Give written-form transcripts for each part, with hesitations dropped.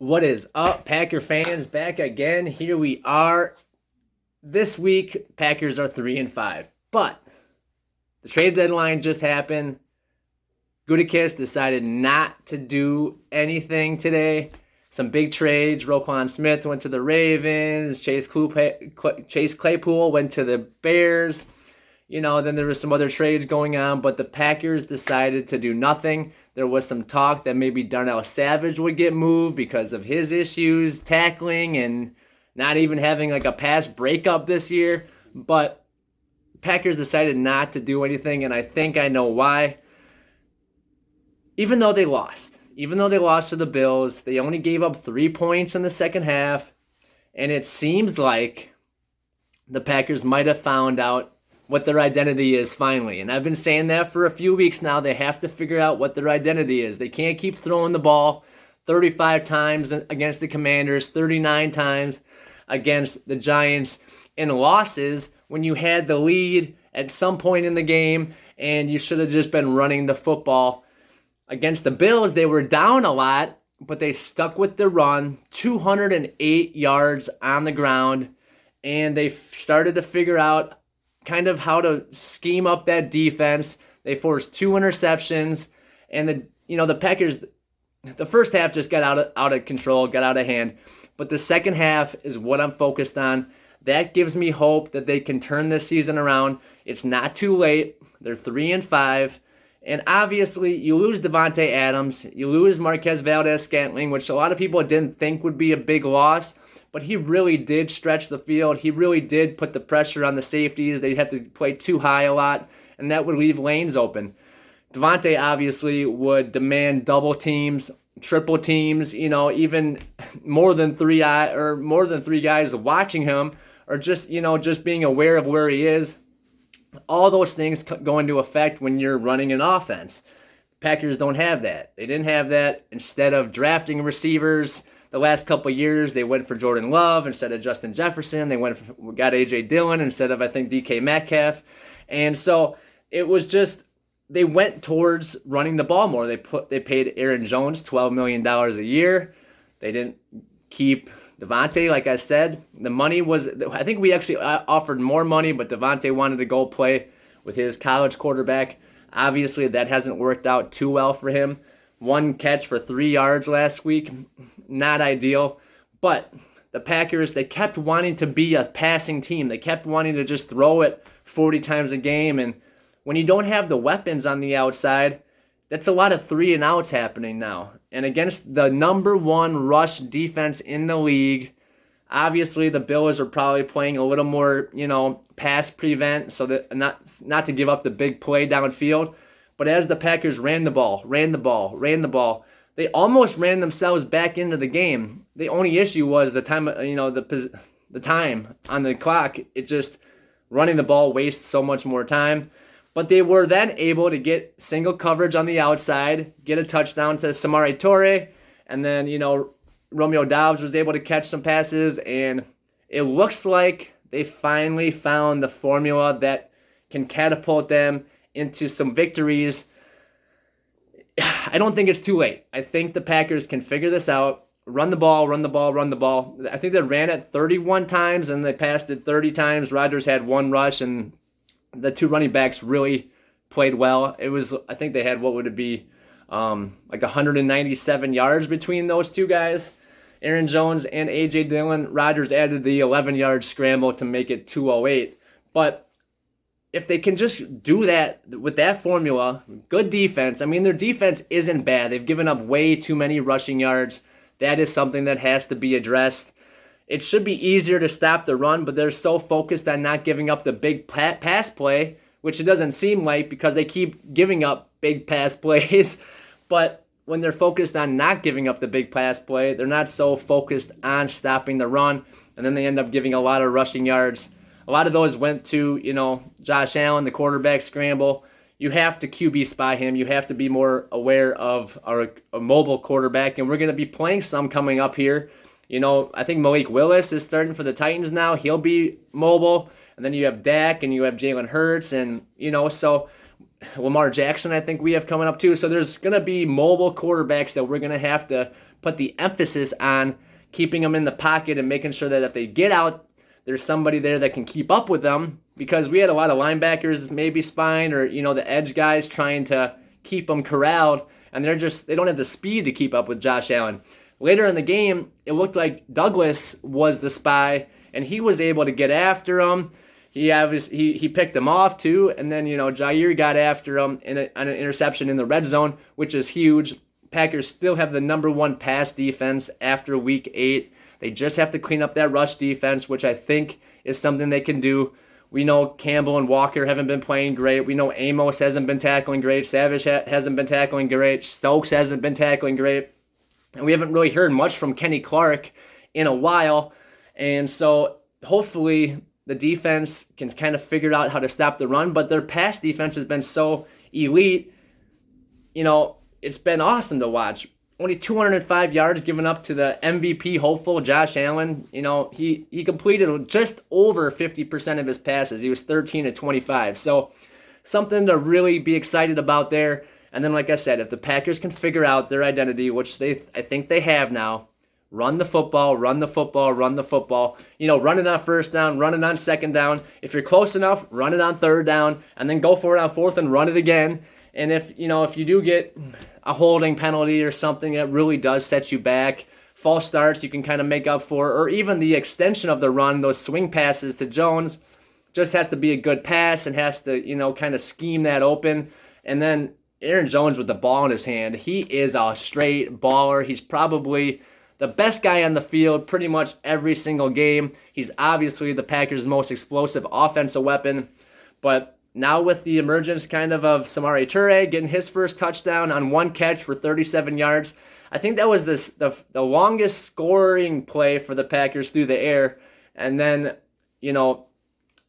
What is up, Packer fans? Back again. Here we are. This week, Packers are 3-5. But the trade deadline just happened. Gutekunst decided not to do anything today. Some big trades. Roquan Smith went to the Ravens. Chase Claypool went to the Bears. Then there was some other trades going on, but the Packers decided to do nothing. There was some talk that maybe Darnell Savage would get moved because of his issues tackling and not even having like a pass breakup this year. But Packers decided not to do anything, and I think I know why. Even though they lost to the Bills, they only gave up 3 points in the second half, and it seems like the Packers might have found out what their identity is finally. And I've been saying that for a few weeks now. They have to figure out what their identity is. They can't keep throwing the ball 35 times against the Commanders, 39 times against the Giants in losses when you had the lead at some point in the game and you should have just been running the football. Against the Bills, they were down a lot, but they stuck with the run, 208 yards on the ground, and they started to figure out kind of how to scheme up that defense. They forced 2 interceptions, and the Packers, the first half just got out of control, got out of hand. But the second half is what I'm focused on. That gives me hope that they can turn this season around. It's not too late. They're 3-5. And obviously, you lose Davante Adams, you lose Marquez Valdes-Scantling, which a lot of people didn't think would be a big loss. But he really did stretch the field. He really did put the pressure on the safeties. They'd have to play too high a lot, and that would leave lanes open. Davante obviously would demand double teams, triple teams, even more than three guys watching him, or just being aware of where he is. All those things go into effect when you're running an offense. Packers don't have that. They didn't have that. Instead of drafting receivers the last couple of years, they went for Jordan Love instead of Justin Jefferson. They got A.J. Dillon instead of, I think, DK Metcalf. And so it was just, they went towards running the ball more. They paid Aaron Jones $12 million a year. They didn't keep Davante, like I said. The money was, I think we actually offered more money, but Davante wanted to go play with his college quarterback. Obviously, that hasn't worked out too well for him. 1 catch for 3 yards last week. Not ideal. But the Packers, they kept wanting to be a passing team. They kept wanting to just throw it 40 times a game. And when you don't have the weapons on the outside, that's a lot of 3-and-outs happening now. And against the number 1 rush defense in the league, obviously the Bills are probably playing a little more, pass prevent, so that not to give up the big play downfield. But as the Packers ran the ball, they almost ran themselves back into the game. The only issue was the time, the time on the clock. It just, running the ball wastes so much more time. But they were then able to get single coverage on the outside, get a touchdown to Samori Toure, and then, Romeo Doubs was able to catch some passes, and it looks like they finally found the formula that can catapult them into some victories. I don't think it's too late. I think the Packers can figure this out. Run the ball. I think they ran it 31 times and they passed it 30 times. Rodgers had 1 rush and the 2 running backs really played well. I think they had, what would it be, like 197 yards between those 2 guys, Aaron Jones and A.J. Dillon. Rodgers added the 11-yard scramble to make it 208. But if they can just do that with that formula, good defense. I mean, their defense isn't bad. They've given up way too many rushing yards. That is something that has to be addressed. It should be easier to stop the run, but they're so focused on not giving up the big pass play, which it doesn't seem like because they keep giving up big pass plays. But when they're focused on not giving up the big pass play, they're not so focused on stopping the run, and then they end up giving a lot of rushing yards. A lot of those went to, Josh Allen, the quarterback scramble. You have to QB spy him. You have to be more aware of a mobile quarterback, and we're going to be playing some coming up here. I think Malik Willis is starting for the Titans now. He'll be mobile. And then you have Dak and you have Jalen Hurts, and, so Lamar Jackson, I think we have coming up too. So there's going to be mobile quarterbacks that we're going to have to put the emphasis on keeping them in the pocket and making sure that if they get out, there's somebody there that can keep up with them, because we had a lot of linebackers maybe spying, or, the edge guys trying to keep them corralled, and they don't have the speed to keep up with Josh Allen. Later in the game, it looked like Douglas was the spy, and he was able to get after him. He picked him off too, and then Jair got after him on an interception in the red zone, which is huge. Packers still have the number one pass defense after week 8. They just have to clean up that rush defense, which I think is something they can do. We know Campbell and Walker haven't been playing great. We know Amos hasn't been tackling great. Savage hasn't been tackling great. Stokes hasn't been tackling great. And we haven't really heard much from Kenny Clark in a while. And so hopefully the defense can kind of figure out how to stop the run. But their pass defense has been so elite. It's been awesome to watch. Only 205 yards given up to the MVP hopeful, Josh Allen. He completed just over 50% of his passes. He was 13 to 25. So something to really be excited about there. And then, like I said, if the Packers can figure out their identity, which I think they have now, run the football, run the football, run the football. Run it on first down, run it on second down. If you're close enough, run it on third down, and then go for it on fourth and run it again. And if you do get a holding penalty or something that really does set you back, false starts you can kind of make up for, or even the extension of the run, those swing passes to Jones, just has to be a good pass and has to, kind of scheme that open. And then Aaron Jones with the ball in his hand, he is a straight baller. He's probably the best guy on the field pretty much every single game. He's obviously the Packers' most explosive offensive weapon, but now with the emergence of Samori Toure getting his first touchdown on one catch for 37 yards, I think that was the longest scoring play for the Packers through the air. And then,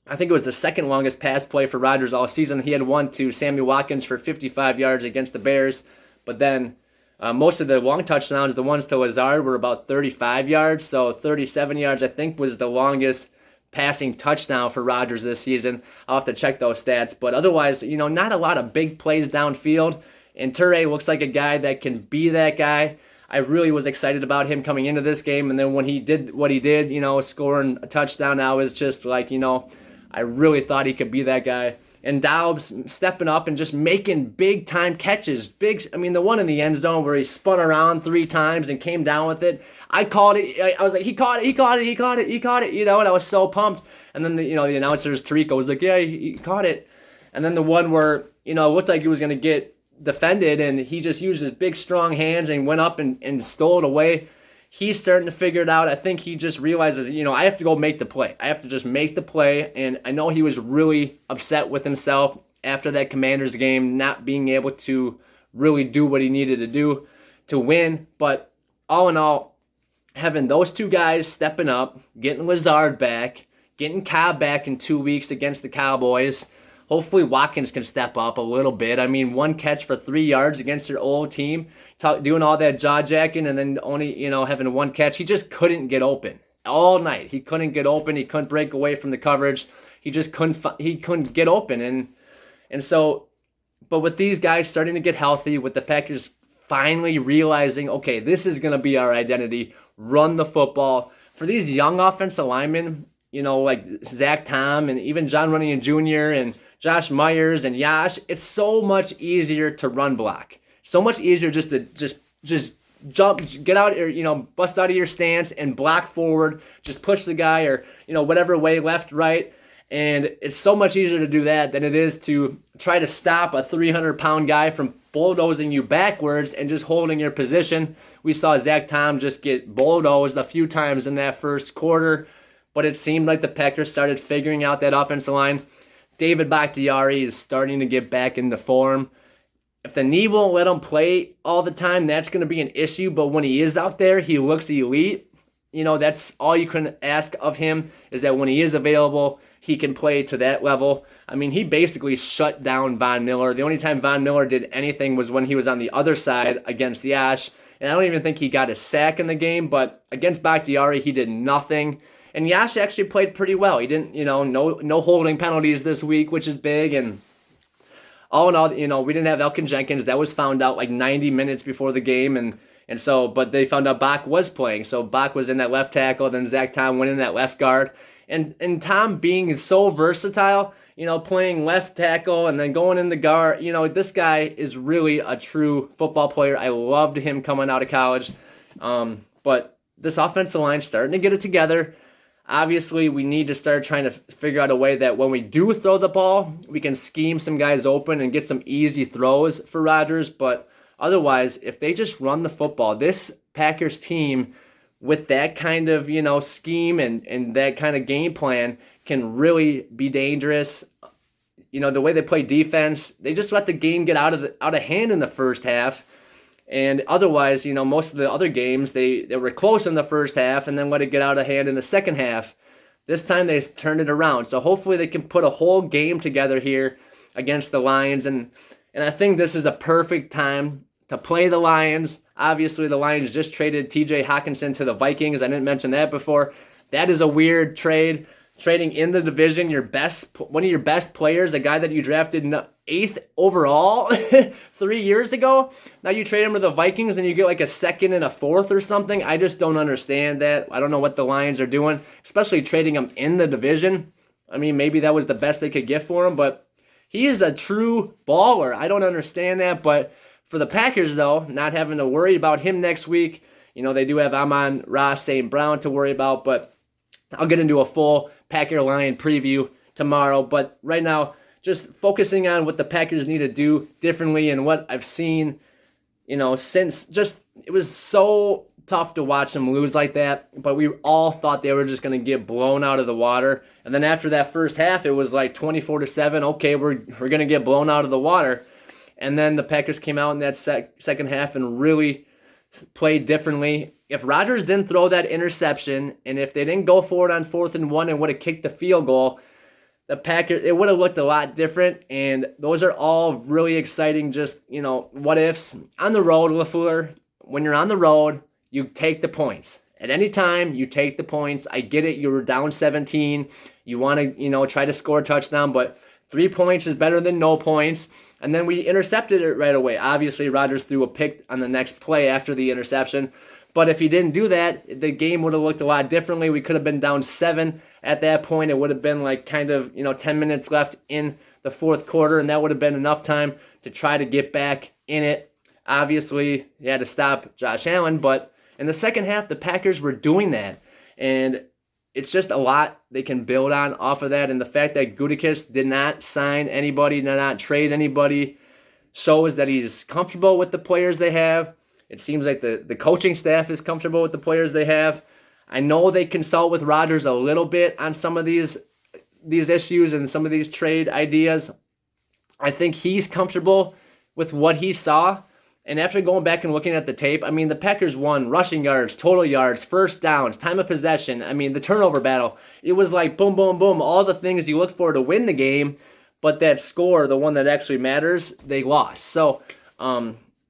I think it was the second longest pass play for Rodgers all season. He had one to Sammy Watkins for 55 yards against the Bears. But then most of the long touchdowns, the ones to Lazard, were about 35 yards. So 37 yards, I think, was the longest passing touchdown for Rodgers this season. I'll have to check those stats. But otherwise, not a lot of big plays downfield. And Toure looks like a guy that can be that guy. I really was excited about him coming into this game. And then when he did what he did, scoring a touchdown, I was just like, I really thought he could be that guy. And Doubs stepping up and just making big-time catches. The one in the end zone where he spun around 3 times and came down with it. I called it. I was like, he caught it, and I was so pumped. And then, the announcers, Tirico, was like, yeah, he caught it. And then the one where, it looked like he was going to get defended, and he just used his big, strong hands and went up and stole it away. He's starting to figure it out. I think he just realizes, I have to go make the play. I have to just make the play. And I know he was really upset with himself after that Commanders game, not being able to really do what he needed to do to win. But all in all, having those two guys stepping up, getting Lazard back, getting Cobb back in 2 weeks against the Cowboys. Hopefully Watkins can step up a little bit. One catch for 3 yards against their old team, doing all that jaw jacking, and then only, having one catch. He just couldn't get open all night. He couldn't get open. He couldn't break away from the coverage. He just couldn't get open. And so, but with these guys starting to get healthy, with the Packers finally realizing, okay, this is going to be our identity, run the football. For these young offensive linemen, like Zach Tom and even John Runyan Jr. and Josh Myers and Yash, it's so much easier to run block. So much easier just to just jump, get out, or bust out of your stance and block forward, just push the guy, or whatever way, left, right. And it's so much easier to do that than it is to try to stop a 300-pound guy from bulldozing you backwards and just holding your position. We saw Zach Tom just get bulldozed a few times in that first quarter, but it seemed like the Packers started figuring out that offensive line. David Bakhtiari is starting to get back into form. If the knee won't let him play all the time, that's going to be an issue. But when he is out there, he looks elite. That's all you can ask of him, is that when he is available, he can play to that level. He basically shut down Von Miller. The only time Von Miller did anything was when he was on the other side against Yash. And I don't even think he got a sack in the game, but against Bakhtiari, he did nothing. And Yash actually played pretty well. He didn't, no holding penalties this week, which is big. And all in all, we didn't have Elkin Jenkins. That was found out like 90 minutes before the game, and so, but they found out Bach was playing. So Bach was in that left tackle, then Zach Tom went in that left guard. And Tom being so versatile, playing left tackle and then going in the guard, this guy is really a true football player. I loved him coming out of college. But this offensive line's starting to get it together. Obviously, we need to start trying to figure out a way that when we do throw the ball, we can scheme some guys open and get some easy throws for Rodgers. But otherwise, if they just run the football, this Packers team with that kind of, scheme and that kind of game plan can really be dangerous. The way they play defense, they just let the game get out of hand in the first half. And otherwise, most of the other games, they were close in the first half and then let it get out of hand in the second half. This time they turned it around. So hopefully they can put a whole game together here against the Lions. And I think this is a perfect time to play the Lions. Obviously, the Lions just traded TJ Hawkinson to the Vikings. I didn't mention that before. That is a weird trade. Trading in the division, one of your best players, a guy that you drafted 8th overall 3 years ago. Now you trade him to the Vikings and you get like a 2nd and a 4th or something. I just don't understand that. I don't know what the Lions are doing, especially trading him in the division. I mean, maybe that was the best they could get for him, but he is a true baller. I don't understand that, but for the Packers, though, not having to worry about him next week, they do have Amon-Ra St. Brown to worry about, but I'll get into a full Packer Lion preview tomorrow. But right now, just focusing on what the Packers need to do differently and what I've seen, since it was so tough to watch them lose like that. But we all thought they were just going to get blown out of the water. And then after that first half, it was like 24-7. Okay, we're going to get blown out of the water. And then the Packers came out in that second half and really played differently. If Rodgers didn't throw that interception, and if they didn't go for it on 4th and 1 and would have kicked the field goal, the Packers, it would have looked a lot different. And those are all really exciting, just, what ifs. On the road, LaFleur, when you're on the road, you take the points. At any time, you take the points. I get it. You were down 17. You want to, try to score a touchdown, but 3 points is better than no points. And then we intercepted it right away. Obviously, Rodgers threw a pick on the next play after the interception. But if he didn't do that, the game would have looked a lot differently. We could have been down 7 at that point. It would have been like kind of, 10 minutes left in the fourth quarter, and that would have been enough time to try to get back in it. Obviously, he had to stop Josh Allen, but in the second half, the Packers were doing that. And it's just a lot they can build on off of that. And the fact that Gutekunst did not sign anybody, did not trade anybody, shows that he's comfortable with the players they have. It seems like the coaching staff is comfortable with the players they have. I know they consult with Rodgers a little bit on some of these issues and some of these trade ideas. I think he's comfortable with what he saw. And after going back and looking at the tape, I mean, the Packers won rushing yards, total yards, first downs, time of possession. I mean, the turnover battle. It was like boom, boom, boom, all the things you look for to win the game. But that score, the one that actually matters, they lost. So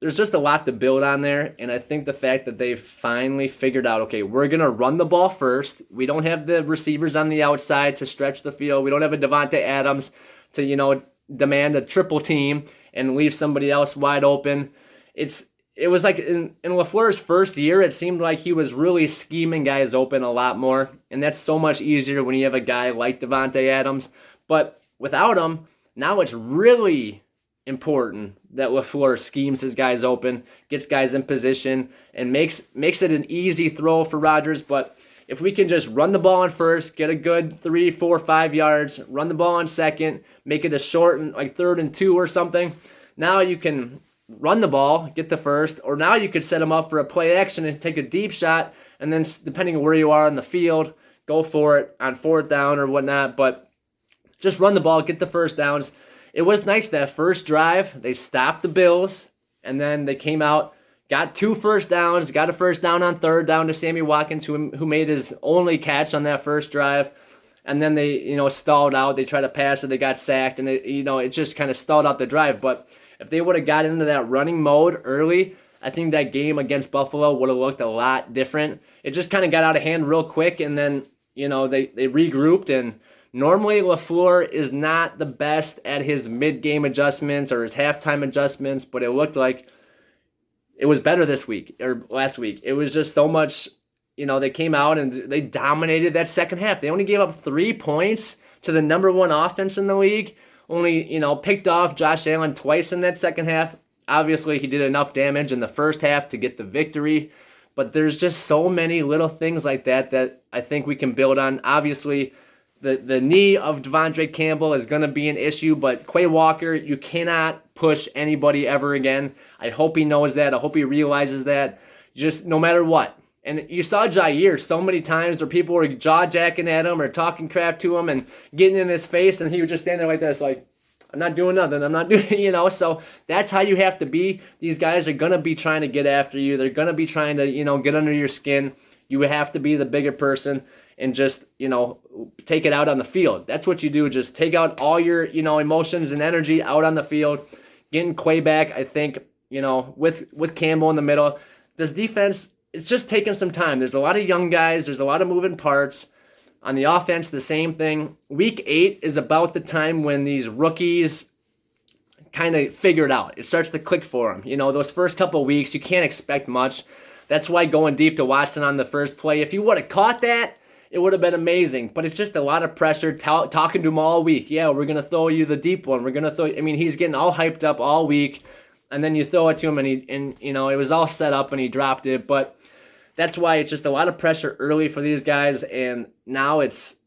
there's just a lot to build on there. And I think the fact that they finally figured out, okay, we're going to run the ball first. We don't have the receivers on the outside to stretch the field. We don't have a Devontae Adams to, demand a triple team and leave somebody else wide open. It was like in LaFleur's first year, it seemed like he was really scheming guys open a lot more. And that's so much easier when you have a guy like Devontae Adams. But without him, now it's really important that LaFleur schemes his guys open, gets guys in position, and makes it an easy throw for Rodgers. But if we can just run the ball on first, get a good 3, 4, 5 yards, run the ball on second, make it a short and like 3rd and 2 or something, now you can run the ball, get the first, or now you could set them up for a play action and take a deep shot, and then depending on where you are on the field, go for it on 4th down or whatnot. But just run the ball, get the first downs. It was nice that first drive, they stopped the Bills, and then they came out, got 2 first downs, got a first down on 3rd down to Sammy Watkins, who made his only catch on that first drive. And then they, stalled out. They tried to pass it, they got sacked, and it just kind of stalled out the drive. But if they would have got into that running mode early, I think that game against Buffalo would have looked a lot different. It just kind of got out of hand real quick, and then, they regrouped, and Normally, LaFleur is not the best at his mid-game adjustments or his halftime adjustments, but it looked like it was better this week or last week. It was just so much, they came out and they dominated that second half. They only gave up 3 points to the number one offense in the league. Only, picked off Josh Allen twice in that second half. Obviously, he did enough damage in the first half to get the victory. But there's just so many little things like that I think we can build on. Obviously, the knee of Devondre Campbell is going to be an issue, but Quay Walker, you cannot push anybody ever again. I hope he knows that. I hope he realizes that. Just no matter what. And you saw Jair so many times where people were jaw-jacking at him or talking crap to him and getting in his face, and he would just stand there like this, like, I'm not doing nothing. I'm not doing, So that's how you have to be. These guys are going to be trying to get after you. They're going to be trying to, get under your skin. You have to be the bigger person and just, take it out on the field. That's what you do. Just take out all your, emotions and energy out on the field. Getting Quay back, I think, with Campbell in the middle. This defense, it's just taking some time. There's a lot of young guys. There's a lot of moving parts. On the offense, the same thing. Week 8 is about the time when these rookies kind of figure it out. It starts to click for them. Those first couple of weeks, you can't expect much. That's why going deep to Watson on the first play, if you would have caught that, it would have been amazing. But it's just a lot of pressure, talking to him all week. Yeah, we're going to throw you the deep one. We're going to throw. He's getting all hyped up all week, and then you throw it to him, and it was all set up, and he dropped it. But that's why it's just a lot of pressure early for these guys, and now it's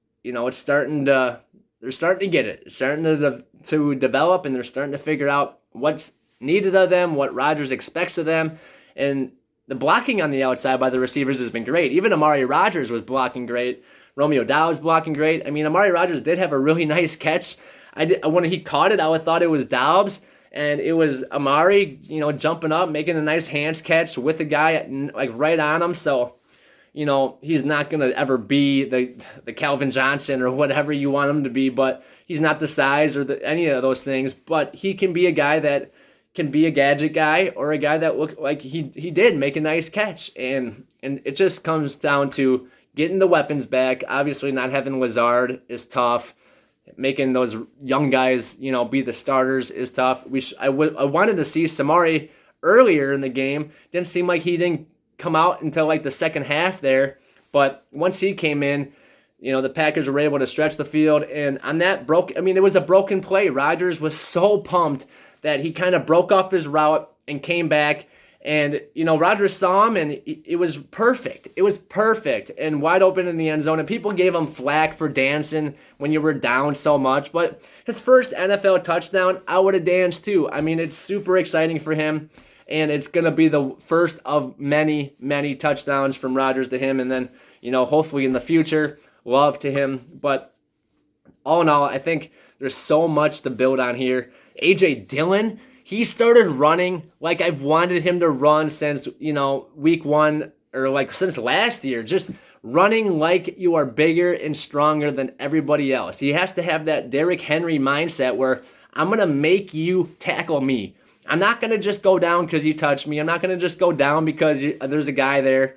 starting to, they're starting to get it. It's starting to develop, and they're starting to figure out what's needed of them, what Rodgers expects of them, and the blocking on the outside by the receivers has been great. Even Amari Rodgers was blocking great. Romeo Doubs blocking great. Amari Rodgers did have a really nice catch. When he caught it, I thought it was Doubs. And it was Amari, jumping up, making a nice hands catch with the guy like right on him. So, he's not going to ever be the Calvin Johnson or whatever you want him to be, but he's not the size or any of those things. But he can be a guy that can be a gadget guy or a guy that looked like he did make a nice catch. And it just comes down to getting the weapons back. Obviously, not having Lazard is tough. Making those young guys, be the starters is tough. I wanted to see Samari earlier in the game. Didn't seem like he didn't come out until like the second half there. But once he came in, the Packers were able to stretch the field. And on that it was a broken play. Rodgers was so pumped that he kind of broke off his route and came back. And, Rodgers saw him, and it was perfect. It was perfect and wide open in the end zone. And people gave him flack for dancing when you were down so much. But his first NFL touchdown, I would have danced too. It's super exciting for him. And it's going to be the first of many, many touchdowns from Rodgers to him. And then, hopefully in the future, love to him. But all in all, I think there's so much to build on here. A.J. Dillon, he started running like I've wanted him to run since, week 1 or like since last year. Just running like you are bigger and stronger than everybody else. He has to have that Derrick Henry mindset where I'm going to make you tackle me. I'm not going to just go down because you touched me. I'm not going to just go down because there's a guy there.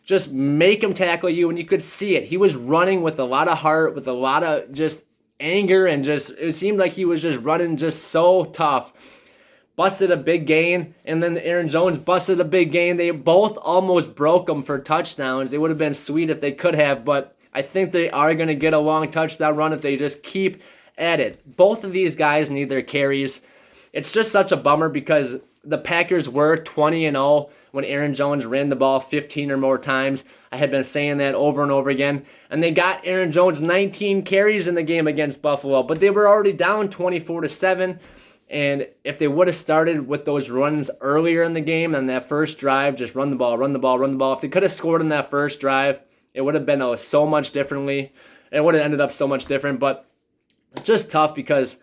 Just make him tackle you, and you could see it. He was running with a lot of heart, with a lot of just anger, and it seemed like he was just running just so tough. Busted a big gain, and then Aaron Jones busted a big gain. They both almost broke them for touchdowns. It would have been sweet if they could have, but I think they are going to get a long touchdown run if they just keep at it. Both of these guys need their carries. It's just such a bummer because the Packers were 20-0 when Aaron Jones ran the ball 15 or more times. I had been saying that over and over again. And they got Aaron Jones 19 carries in the game against Buffalo, but they were already down 24-7. And if they would have started with those runs earlier in the game on that first drive, just run the ball, run the ball, run the ball. If they could have scored in that first drive, it would have been so much differently. It would have ended up so much different. But it's just tough because,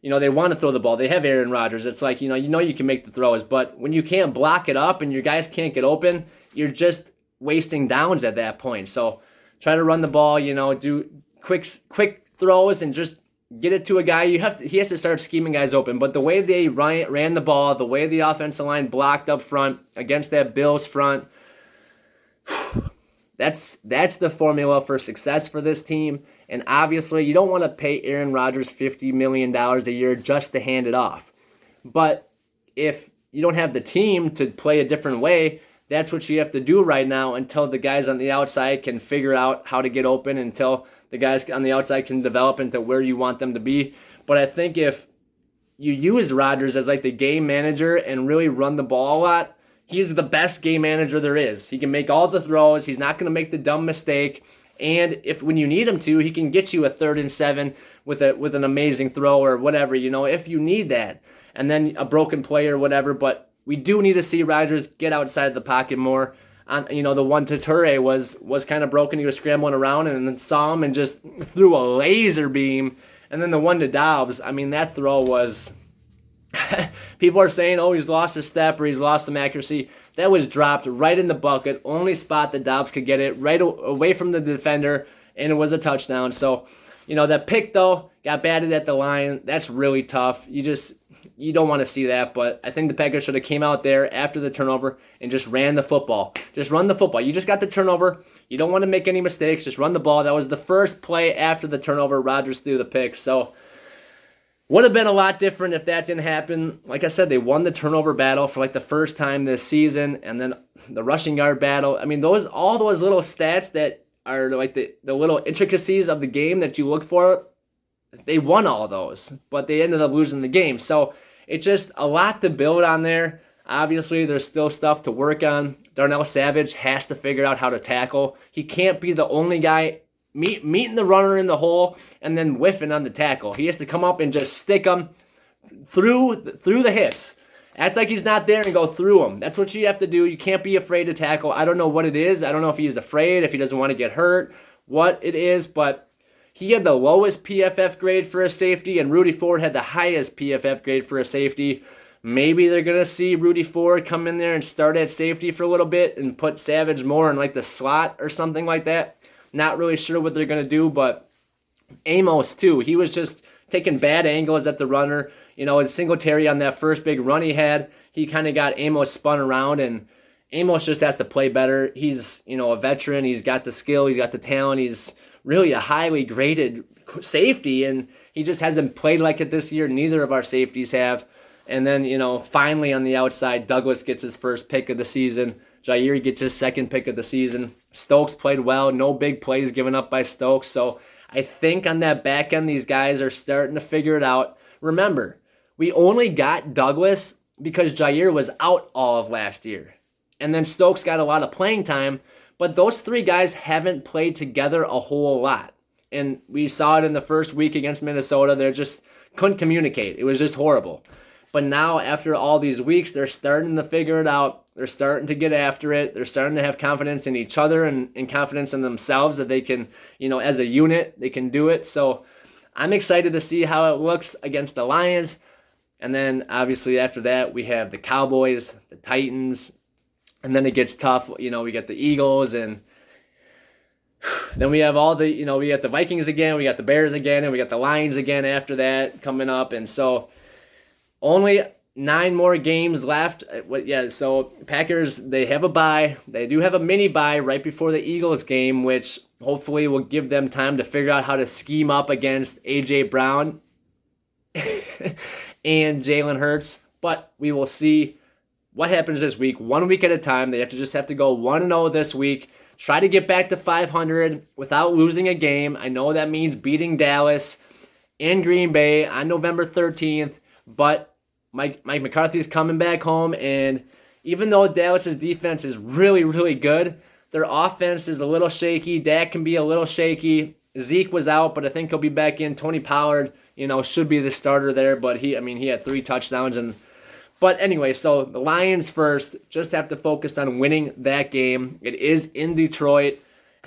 they want to throw the ball. They have Aaron Rodgers. It's like, you can make the throws. But when you can't block it up and your guys can't get open, you're just wasting downs at that point. So try to run the ball, do quick throws and just get it to a guy. He has to start scheming guys open. But the way they ran the ball, the way the offensive line blocked up front against that Bills front, that's the formula for success for this team. And obviously, you don't want to pay Aaron Rodgers $50 million a year just to hand it off. But if you don't have the team to play a different way, that's what you have to do right now until the guys on the outside can figure out how to get open, until the guys on the outside can develop into where you want them to be. But I think if you use Rodgers as like the game manager and really run the ball a lot, he's the best game manager there is. He can make all the throws. He's not going to make the dumb mistake. And if when you need him to, he can get you a 3rd and 7 with an amazing throw or whatever, if you need that. And then a broken play or whatever. But we do need to see Rodgers get outside the pocket more. The one to Toure was kind of broken. He was scrambling around and then saw him and just threw a laser beam. And then the one to Dobbs, that throw was... People are saying, oh, he's lost a step or he's lost some accuracy. That was dropped right in the bucket. Only spot that Dobbs could get it, right away from the defender, and it was a touchdown. So, that pick, though, got batted at the line. That's really tough. You don't want to see that, but I think the Packers should have came out there after the turnover and just ran the football. Just run the football. You just got the turnover. You don't want to make any mistakes. Just run the ball. That was the first play after the turnover. Rodgers threw the pick. So, would have been a lot different if that didn't happen. Like I said, they won the turnover battle for like the first time this season, and then the rushing yard battle. All those little stats that are like the little intricacies of the game that you look for, they won all those, but they ended up losing the game. So it's just a lot to build on there. Obviously, there's still stuff to work on. Darnell Savage has to figure out how to tackle. He can't be the only guy meeting the runner in the hole and then whiffing on the tackle. He has to come up and just stick him through the hips. Act like he's not there and go through him. That's what you have to do. You can't be afraid to tackle. I don't know what it is. I don't know if he's afraid, if he doesn't want to get hurt, what it is, but he had the lowest PFF grade for a safety, and Rudy Ford had the highest PFF grade for a safety. Maybe they're going to see Rudy Ford come in there and start at safety for a little bit and put Savage more in like the slot or something like that. Not really sure what they're going to do, but Amos, too. He was just taking bad angles at the runner. Singletary on that first big run he had, he kind of got Amos spun around, and Amos just has to play better. He's, a veteran. He's got the skill. He's got the talent. He's really a highly graded safety, and he just hasn't played like it this year. Neither of our safeties have. And then, finally on the outside, Douglas gets his first pick of the season. Jair gets his second pick of the season. Stokes played well. No big plays given up by Stokes. So I think on that back end, these guys are starting to figure it out. Remember, we only got Douglas because Jair was out all of last year. And then Stokes got a lot of playing time. But those three guys haven't played together a whole lot. And we saw it in the first week against Minnesota. They just couldn't communicate. It was just horrible. But now, after all these weeks, they're starting to figure it out. They're starting to get after it. They're starting to have confidence in each other and confidence in themselves that they can, as a unit, they can do it. So I'm excited to see how it looks against the Lions. And then, obviously, after that, we have the Cowboys, the Titans, and then it gets tough. We got the Eagles, and then we have we got the Vikings again, we got the Bears again, and we got the Lions again after that coming up. And so only 9 more games left. So Packers, they have a bye. They do have a mini bye right before the Eagles game, which hopefully will give them time to figure out how to scheme up against A.J. Brown and Jalen Hurts. But we will see what happens this week, 1 week at a time. They just have to go 1-0 this week. Try to get back to 500 without losing a game. I know that means beating Dallas in Green Bay on November 13th, but Mike McCarthy's coming back home, and even though Dallas's defense is really, really good, their offense is a little shaky. Dak can be a little shaky. Zeke was out, but I think he'll be back in. Tony Pollard, should be the starter there, but he had 3 touchdowns. But anyway, so the Lions first, just have to focus on winning that game. It is in Detroit,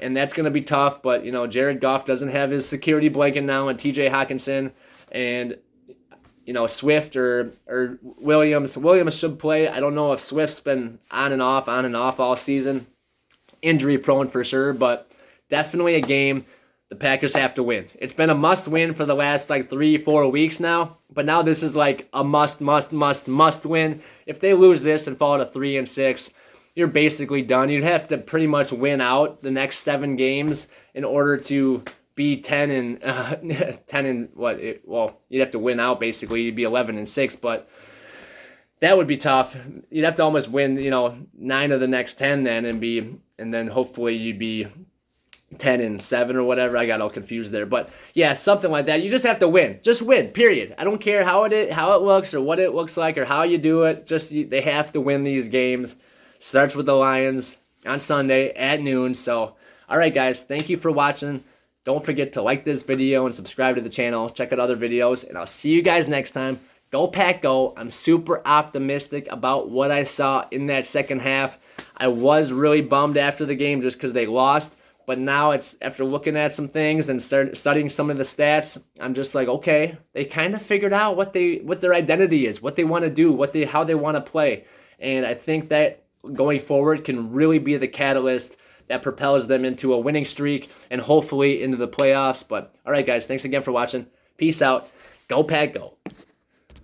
and that's going to be tough, but, Jared Goff doesn't have his security blanket now, and TJ Hawkinson, and Swift or Williams. Williams should play. I don't know if Swift's been on and off all season. Injury prone for sure, but definitely a game the Packers have to win. It's been a must win for the last 3-4 weeks now, but now this is like a must win. If they lose this and fall to 3-6, you're basically done. You'd have to pretty much win out the next 7 games in order to be 10 and 10 and what? Well, you'd have to win out basically. You'd be 11-6, but that would be tough. You'd have to almost win, 9 of the next 10 then, and then hopefully you'd be 10-7 or whatever. I got all confused there, but yeah, something like that. You just have to win. Just win. Period. I don't care how it looks or what it looks like or how you do it. They have to win these games. Starts with the Lions on Sunday at noon. So, all right, guys, thank you for watching. Don't forget to like this video and subscribe to the channel. Check out other videos, and I'll see you guys next time. Go Pack Go. I'm super optimistic about what I saw in that second half. I was really bummed after the game just because they lost. But now it's after looking at some things and studying some of the stats, I'm just like, okay, they kind of figured out what their identity is, what they want to do, how they want to play. And I think that going forward can really be the catalyst that propels them into a winning streak and hopefully into the playoffs. But all right, guys, thanks again for watching. Peace out. Go Pack Go.